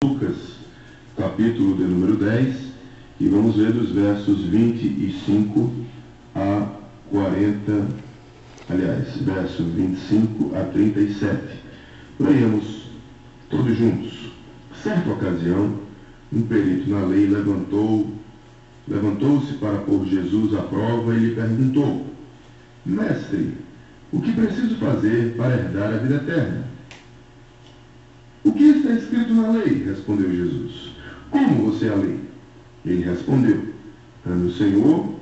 Lucas, capítulo de número 10, e vamos ler dos versos 25 a 40, verso 25 a 37. Leiamos todos juntos. Certa ocasião, um perito na lei levantou-se para pôr Jesus à prova e lhe perguntou: Mestre, o que preciso fazer para herdar a vida eterna? O que está escrito na lei? Respondeu Jesus. Como você a lê? Ele respondeu: ame o Senhor,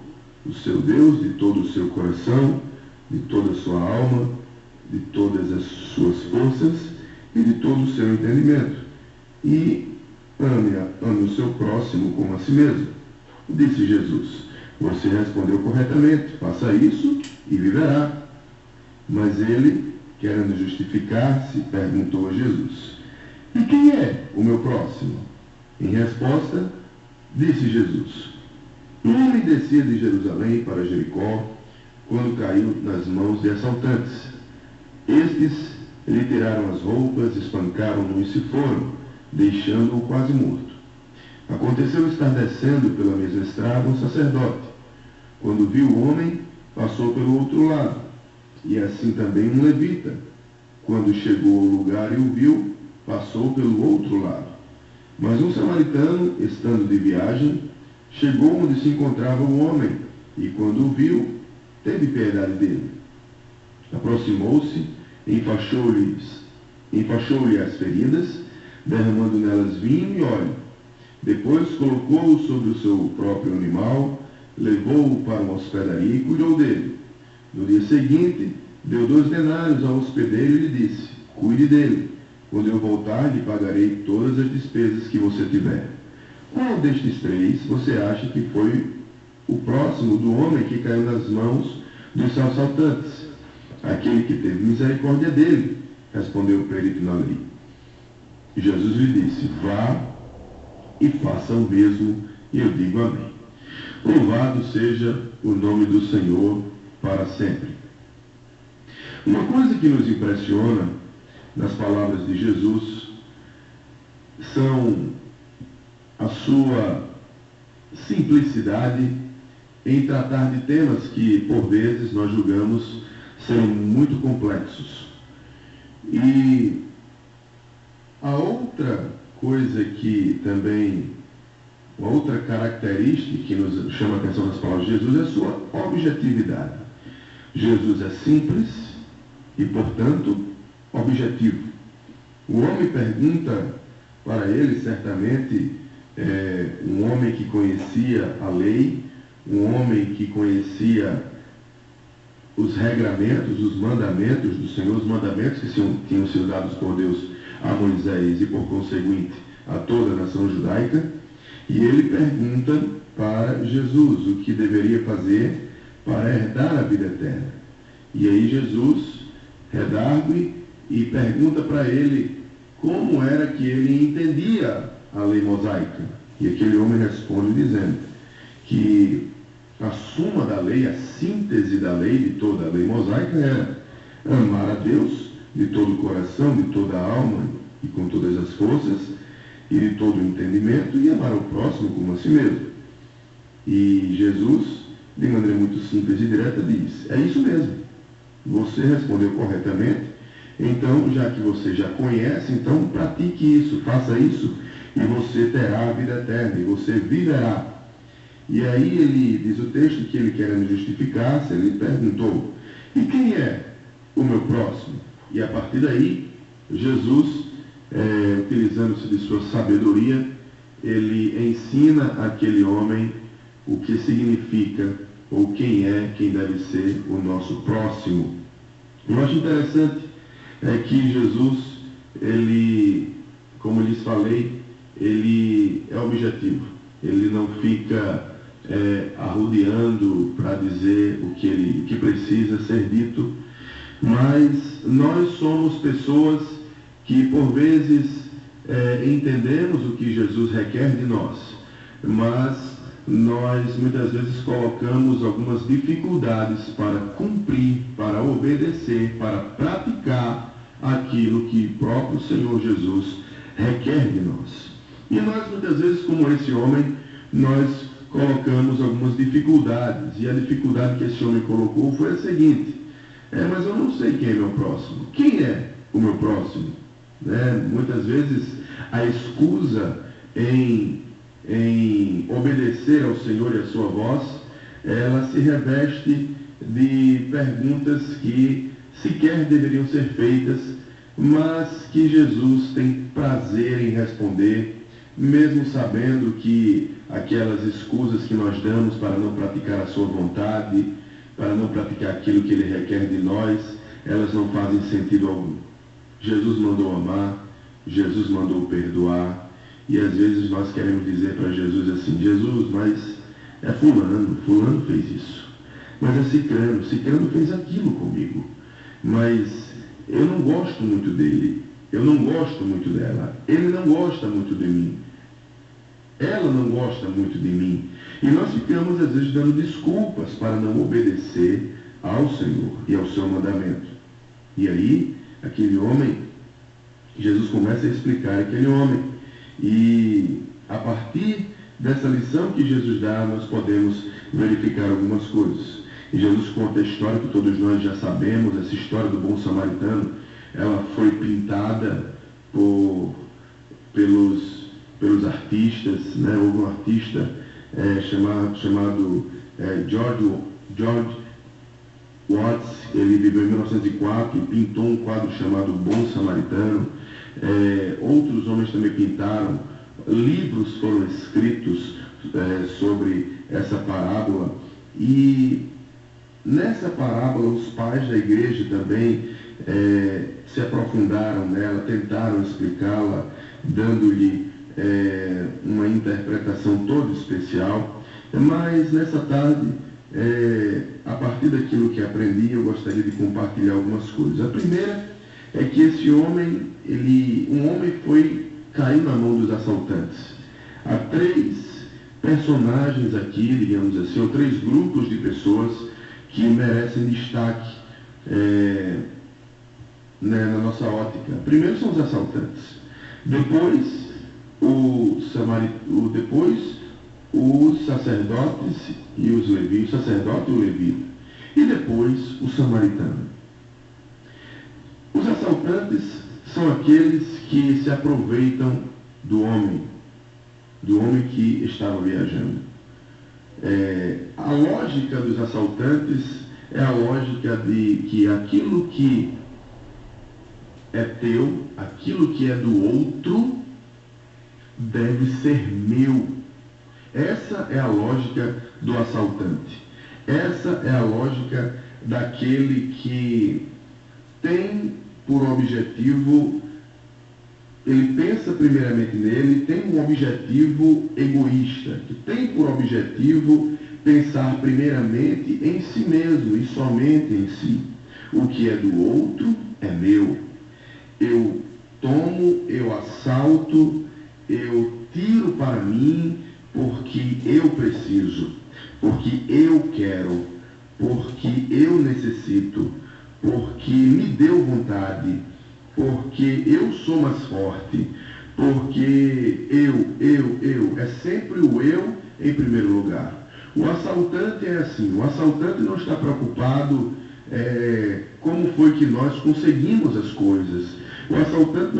o seu Deus, de todo o seu coração, de toda a sua alma, de todas as suas forças e de todo o seu entendimento. E ame o seu próximo como a si mesmo. Disse Jesus: você respondeu corretamente, faça isso e viverá. Mas ele, querendo justificar-se, perguntou a Jesus: e quem é o meu próximo? Em resposta, disse Jesus: um homem descia de Jerusalém para Jericó, quando caiu nas mãos de assaltantes. Estes lhe tiraram as roupas, espancaram-no e se foram, deixando-o quase morto. Aconteceu estar descendo pela mesma estrada um sacerdote. Quando viu o homem, passou pelo outro lado, e assim também um levita. Quando chegou ao lugar e o viu, passou pelo outro lado. Mas um samaritano, estando de viagem, chegou onde se encontrava o homem, e quando o viu, teve piedade dele. Aproximou-se, enfaixou-lhe as feridas, derramando nelas vinho e óleo. Depois colocou-o sobre o seu próprio animal, levou-o para uma hospedaria e cuidou dele. No dia seguinte, deu 2 denários ao hospedeiro e lhe disse: cuide dele. Quando eu voltar, lhe pagarei todas as despesas que você tiver. Qual destes 3 você acha que foi o próximo do homem que caiu nas mãos dos assaltantes? Aquele que teve misericórdia dele, respondeu o perito na lei. Jesus lhe disse: vá e faça o mesmo, e eu digo amém. Louvado seja o nome do Senhor para sempre. Uma coisa que nos impressiona nas palavras de Jesus são a sua simplicidade em tratar de temas que, por vezes, nós julgamos serem muito complexos. E a outra coisa que também, uma outra característica que nos chama a atenção nas palavras de Jesus é a sua objetividade. Jesus é simples e, portanto, objetivo. O homem pergunta para ele, certamente, um homem que conhecia a lei, um homem que conhecia os regramentos, os mandamentos do Senhor, os mandamentos que tinham sido dados por Deus a Moisés e, por conseguinte, a toda a nação judaica, e ele pergunta para Jesus o que deveria fazer para herdar a vida eterna. E aí Jesus redargue e pergunta para ele como era que ele entendia a lei mosaica. E aquele homem responde dizendo que a suma da lei, a síntese da lei, de toda a lei mosaica, era amar a Deus de todo o coração, de toda a alma e com todas as forças e de todo o entendimento, e amar o próximo como a si mesmo. E Jesus, de maneira muito simples e direta, diz: é isso mesmo, você respondeu corretamente. Então, já que você já conhece, então pratique isso, faça isso, e você terá a vida eterna, e você viverá. E aí ele diz o texto que ele, querendo justificar-se, ele perguntou: e quem é o meu próximo? E a partir daí, Jesus, utilizando-se de sua sabedoria, ele ensina àquele homem o que significa, ou quem deve ser o nosso próximo. Eu acho interessante que Jesus, ele, como lhes falei, ele é objetivo. Ele não fica arrodeando para dizer o que precisa ser dito, mas nós somos pessoas que, por vezes, entendemos o que Jesus requer de nós, mas nós muitas vezes colocamos algumas dificuldades para cumprir, para obedecer, para praticar aquilo que o próprio Senhor Jesus requer de nós. E nós, muitas vezes, como esse homem, nós colocamos algumas dificuldades. E a dificuldade que esse homem colocou foi a seguinte: mas eu não sei quem é meu próximo. Quem é o meu próximo? Muitas vezes a escusa em obedecer ao Senhor e à sua voz, ela se reveste de perguntas que sequer deveriam ser feitas, mas que Jesus tem prazer em responder, mesmo sabendo que aquelas escusas que nós damos para não praticar a sua vontade, para não praticar aquilo que Ele requer de nós, elas não fazem sentido algum. Jesus mandou amar, Jesus mandou perdoar, e às vezes nós queremos dizer para Jesus assim: Jesus, mas é fulano fez isso, mas é cicrano fez aquilo comigo, mas eu não gosto muito dele, eu não gosto muito dela, ele não gosta muito de mim, ela não gosta muito de mim. E nós ficamos às vezes dando desculpas para não obedecer ao Senhor e ao seu mandamento. E aí, aquele homem, Jesus começa a explicar aquele homem. E a partir dessa lição que Jesus dá, nós podemos verificar algumas coisas. E Jesus conta a história que todos nós já sabemos, essa história do bom samaritano. Ela foi pintada pelos artistas, Houve um artista chamado George Watts. Ele viveu em 1904 e pintou um quadro chamado Bom Samaritano. Outros homens também pintaram, livros foram escritos sobre essa parábola, e nessa parábola os pais da igreja também se aprofundaram nela, tentaram explicá-la, dando-lhe uma interpretação toda especial. Mas nessa tarde, a partir daquilo que aprendi, eu gostaria de compartilhar algumas coisas. A primeira é que esse homem, um homem caiu na mão dos assaltantes. Há 3 personagens aqui, digamos assim, ou 3 grupos de pessoas que merecem destaque na nossa ótica. Primeiro são os assaltantes, depois os sacerdotes e os levitas, o sacerdote e o levita, e depois o samaritano. Os assaltantes são aqueles que se aproveitam do homem que estava viajando. A lógica dos assaltantes é a lógica de que aquilo que é teu, aquilo que é do outro, deve ser meu. Essa é a lógica do assaltante. Essa é a lógica daquele que tem por objetivo, ele pensa primeiramente nele, tem um objetivo egoísta, que tem por objetivo pensar primeiramente em si mesmo e somente em si. O que é do outro é meu. Eu tomo, eu assalto, eu tiro para mim porque eu preciso, porque eu quero, porque eu necessito, porque me deu vontade, porque eu sou mais forte, porque eu. É sempre o eu em primeiro lugar. O assaltante é assim, o assaltante não está preocupado como foi que nós conseguimos as coisas. O assaltante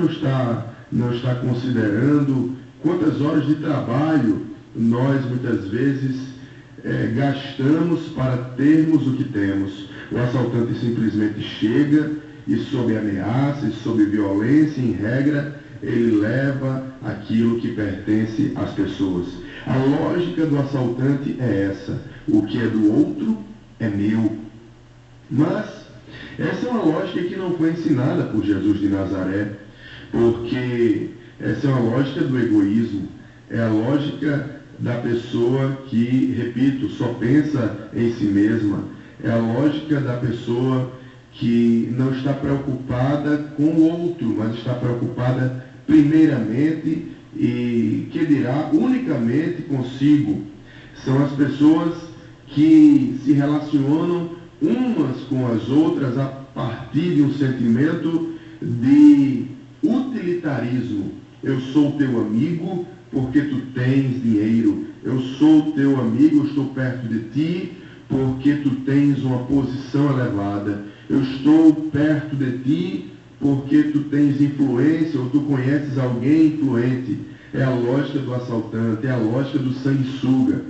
não está considerando quantas horas de trabalho nós muitas vezes gastamos para termos o que temos. O assaltante simplesmente chega e, sob ameaça e sob violência, em regra, ele leva aquilo que pertence às pessoas. A lógica do assaltante é essa: o que é do outro é meu. Mas essa é uma lógica que não foi ensinada por Jesus de Nazaré, porque essa é uma lógica do egoísmo, é a lógica da pessoa que, repito, só pensa em si mesma, é a lógica da pessoa que não está preocupada com o outro, mas está preocupada primeiramente e, que dirá, unicamente consigo. São as pessoas que se relacionam umas com as outras a partir de um sentimento de utilitarismo. eu sou teu amigo porque tu tens dinheiro. Eu sou teu amigo, eu estou perto de ti porque tu tens uma posição elevada. Eu estou perto de ti porque tu tens influência ou tu conheces alguém influente. É a lógica do assaltante, é a lógica do sanguessuga.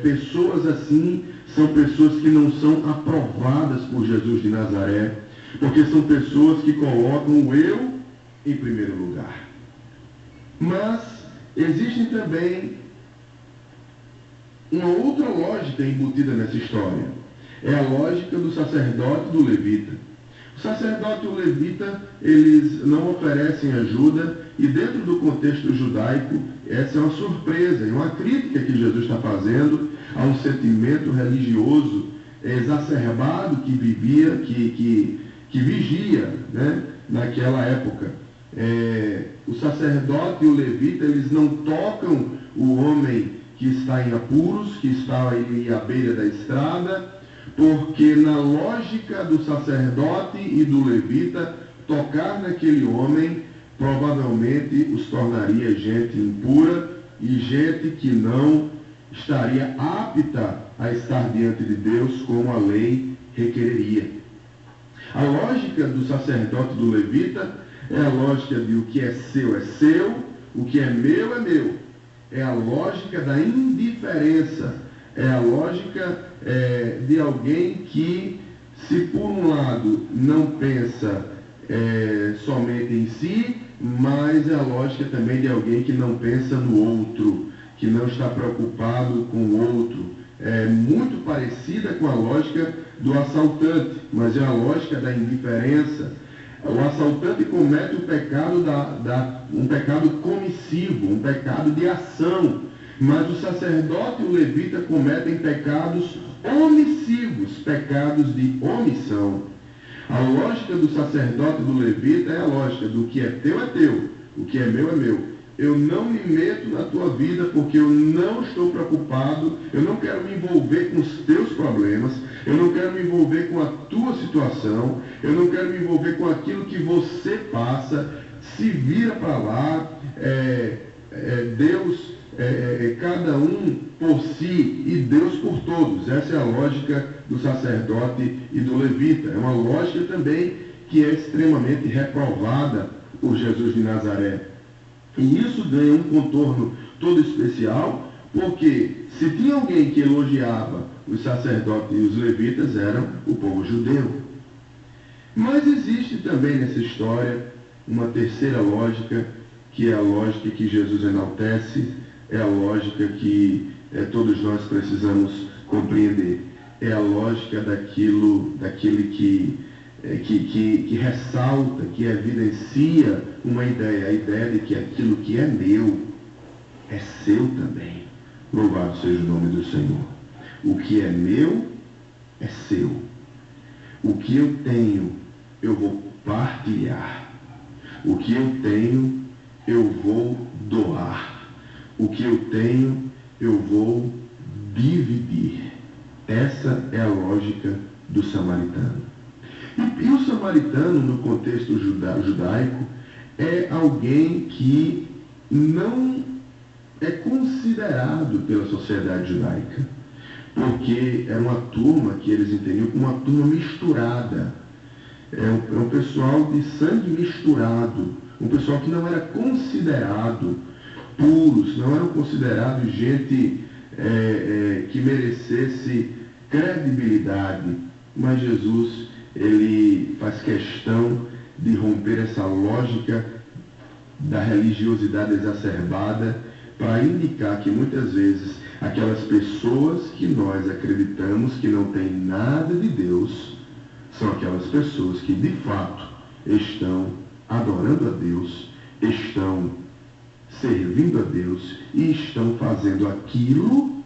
Pessoas assim são pessoas que não são aprovadas por Jesus de Nazaré, porque são pessoas que colocam o eu em primeiro lugar. Mas existe também uma outra lógica embutida nessa história. É a lógica do sacerdote e do levita. O sacerdote e o levita, eles não oferecem ajuda, e dentro do contexto judaico, essa é uma surpresa, é uma crítica que Jesus está fazendo a um sentimento religioso exacerbado que vivia, que vigia, né, naquela época. O sacerdote e o levita, eles não tocam o homem que está em apuros, que está aí à beira da estrada, porque na lógica do sacerdote e do levita, tocar naquele homem provavelmente os tornaria gente impura e gente que não estaria apta a estar diante de Deus como a lei requereria. A lógica do sacerdote e do levita é a lógica de o que é seu, o que é meu. É a lógica da indiferença. É a lógica de alguém que, se por um lado não pensa somente em si, mas é a lógica também de alguém que não pensa no outro, que não está preocupado com o outro. É muito parecida com a lógica do assaltante, mas é a lógica da indiferença. O assaltante comete o pecado um pecado comissivo, um pecado de ação, mas o sacerdote e o levita cometem pecados omissivos, pecados de omissão. A lógica do sacerdote e do levita é a lógica do que é teu, o que é meu. Eu não me meto na tua vida porque eu não estou preocupado, eu não quero me envolver com os teus problemas, eu não quero me envolver com a tua situação, eu não quero me envolver com aquilo que você passa. Se vira para lá, Deus, cada um por si e Deus por todos. Essa é a lógica do sacerdote e do levita. É uma lógica também que é extremamente reprovada por Jesus de Nazaré. E isso ganha um contorno todo especial, porque se tinha alguém que elogiava os sacerdotes e os levitas, eram o povo judeu. Mas existe também nessa história uma terceira lógica, que é a lógica que Jesus enaltece, é a lógica que todos nós precisamos compreender. É a lógica daquele que ressalta, que evidencia uma ideia, a ideia de que aquilo que é meu é seu também. Louvado seja o nome do Senhor. O que é meu é seu. O que eu tenho, eu vou partilhar. O que eu tenho, eu vou doar. O que eu tenho, eu vou dividir. Essa é a lógica do samaritano. E o samaritano, no contexto judaico, é alguém que não é considerado pela sociedade judaica, porque era uma turma que eles entendiam como uma turma misturada. É um pessoal de sangue misturado, um pessoal que não era considerado puros, não eram considerados gente que merecesse credibilidade. Mas Jesus, ele faz questão de romper essa lógica da religiosidade exacerbada para indicar que muitas vezes aquelas pessoas que nós acreditamos que não têm nada de Deus são aquelas pessoas que de fato estão adorando a Deus, estão servindo a Deus e estão fazendo aquilo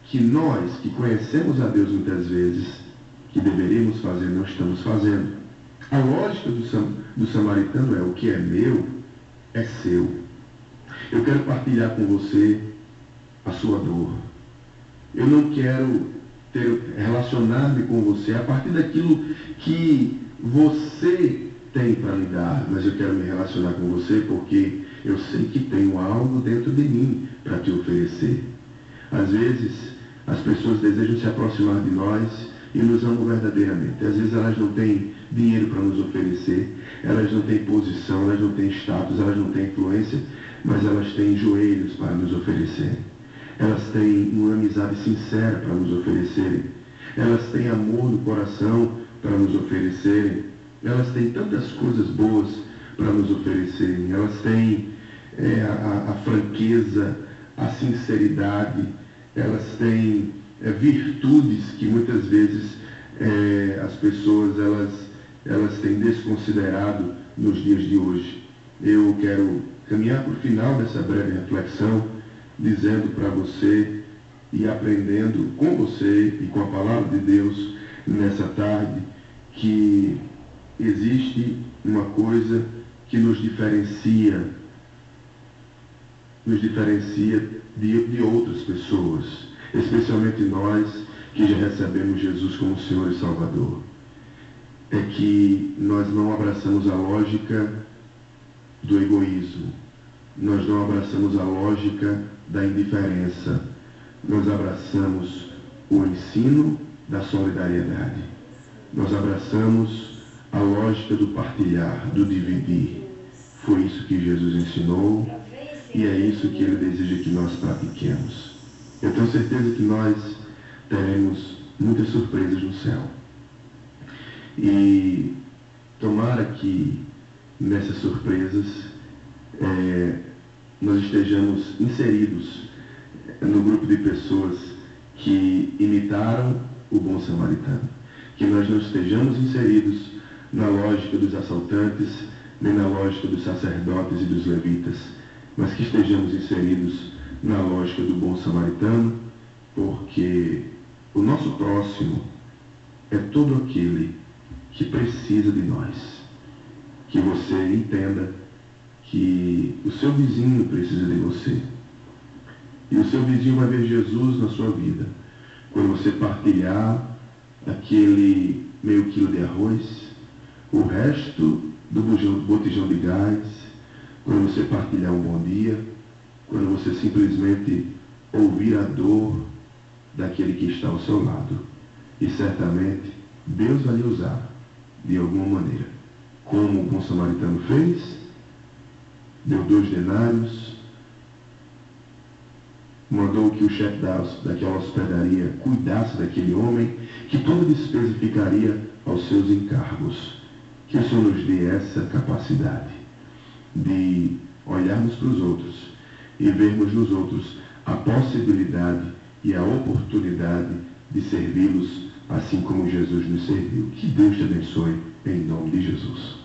que nós, que conhecemos a Deus muitas vezes, que deveríamos fazer, não estamos fazendo. A lógica do samaritano é: o que é meu é seu. Eu quero partilhar com você a sua dor. Eu não quero relacionar-me com você a partir daquilo que você tem para me dar, mas eu quero me relacionar com você porque eu sei que tenho algo dentro de mim para te oferecer. Às vezes, as pessoas desejam se aproximar de nós e nos amam verdadeiramente. Às vezes elas não têm dinheiro para nos oferecer, elas não têm posição, elas não têm status, elas não têm influência, mas elas têm joelhos para nos oferecer. Elas têm uma amizade sincera para nos oferecerem. Elas têm amor no coração para nos oferecerem. Elas têm tantas coisas boas para nos oferecerem. Elas têm a franqueza, a sinceridade. Elas têm virtudes que muitas vezes as pessoas elas têm desconsiderado nos dias de hoje. Eu quero caminhar para o final dessa breve reflexão, dizendo para você e aprendendo com você e com a palavra de Deus nessa tarde, que existe uma coisa que nos diferencia de outras pessoas, especialmente nós que já recebemos Jesus como Senhor e Salvador. É que nós não abraçamos a lógica do egoísmo, nós não abraçamos a lógica da indiferença, nós abraçamos o ensino da solidariedade, nós abraçamos a lógica do partilhar, do dividir. Foi isso que Jesus ensinou e é isso que Ele deseja que nós pratiquemos. Eu tenho certeza que nós teremos muitas surpresas no céu. E tomara que nessas surpresas nós estejamos inseridos no grupo de pessoas que imitaram o bom samaritano. Que nós não estejamos inseridos na lógica dos assaltantes, nem na lógica dos sacerdotes e dos levitas, mas que estejamos inseridos na lógica do bom samaritano, porque o nosso próximo é todo aquele que precisa de nós. Que você entenda que o seu vizinho precisa de você. E o seu vizinho vai ver Jesus na sua vida quando você partilhar aquele meio quilo de arroz, o resto do botijão de gás, quando você partilhar um bom dia, quando você simplesmente ouvir a dor daquele que está ao seu lado. E certamente Deus vai lhe usar de alguma maneira. Como o bom samaritano fez, deu 2 denários, mandou que o chefe daquela hospedaria cuidasse daquele homem, que toda despesa ficaria aos seus encargos. Que o Senhor nos dê essa capacidade de olharmos para os outros e vermos nos outros a possibilidade e a oportunidade de servi-los assim como Jesus nos serviu. Que Deus te abençoe, em nome de Jesus.